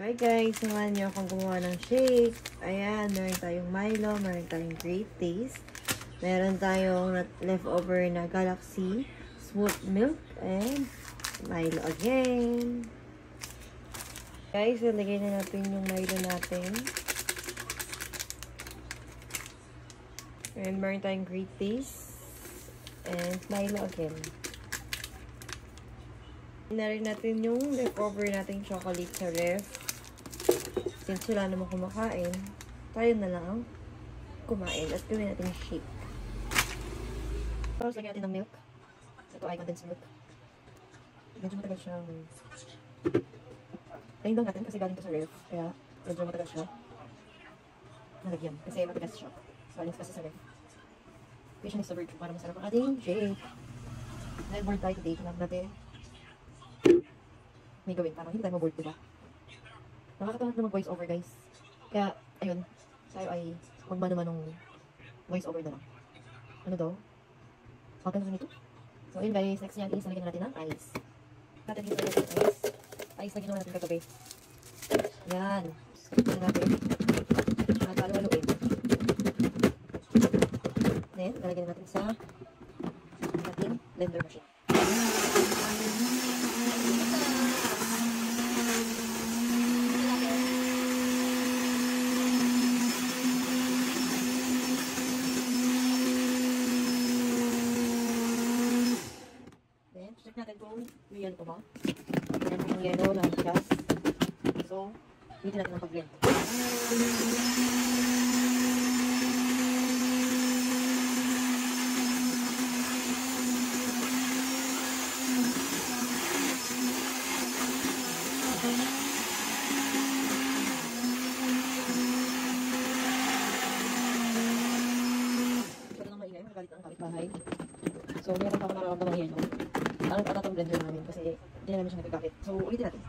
Hi guys, samahan niyo akong gumawa ng shake. Ayan, meron tayong Milo, meron tayong Great Taste, meron tayong leftover na Galaxy, Smooth Milk, and Milo again. Guys, ilagay na natin yung Milo natin. And meron tayong Great Taste, and Milo again. Inarin natin yung leftover nating chocolate sa ref. Since wala naman kumakain, tayo na lang ang kumain at gawin natin yung shake. Tapos lagyan natin ng milk. Ito ay condensed milk. Medyo matagal siya. Tayin daw natin kasi galing ko sa ref. Kaya medyo matagal siya. Nalagyan. Kasi matagal siya. Galing kasi sa ref. Kaya siya nag-serve para masarap ang ating shake. Nag-board tayo today. Kailangan natin may gawin para hindi tayo maboard, diba? Nakakatawa na mag-voice over, guys. Kaya, ayun. Tayo ay magmano ng voice over na lang. Ano daw? Maganda nito. So, ayun guys. Next yan is lagyan natin ng ice. Natin dito natin ng ice. Ice lagyan natin kagabi. Yan. Lagyan natin. At halo-haloin. Then, lalagyan natin sa ating blender machine. Check natin kung may yellow ba. Meron yung yellow na gas. So, hindi natin ang pag-blend. Ito lang maingay, magalit ang kapitbahay. So, meron pa ako nararamdaman ng yellow. Ang atatang blender namin kasi hindi namin siya nagagamit. So, ulitin natin.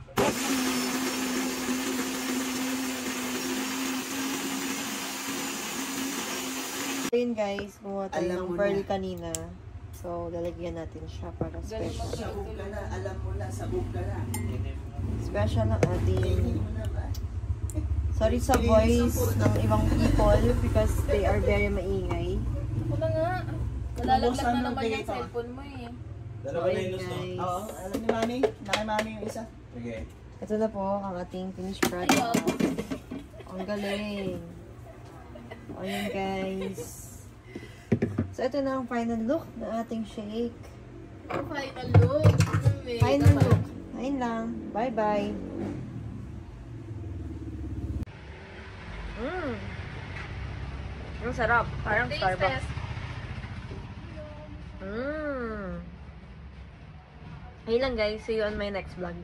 Ayun guys, kumuha tayo ng pearl kanina. So, lalagyan natin siya para special. Sabog ka na, alam mo na, sabog ka na. Special ang ating... Sorry sa voice ng ibang people because they are very maingay. Ako na nga. Nalalaglag na naman yung cellphone mo eh. Dalawa na yun, no? Oo, alam ni Mami. Naki Mami yung isa. Okay. Ito na po ang ating finished product. Ang galing. Ayan guys. So ito na ang final look ng ating shake. Final look. Final look. Ayun lang. Bye-bye. Ang sarap. Parang Starbucks. Ayun lang guys. See you on my next vlog.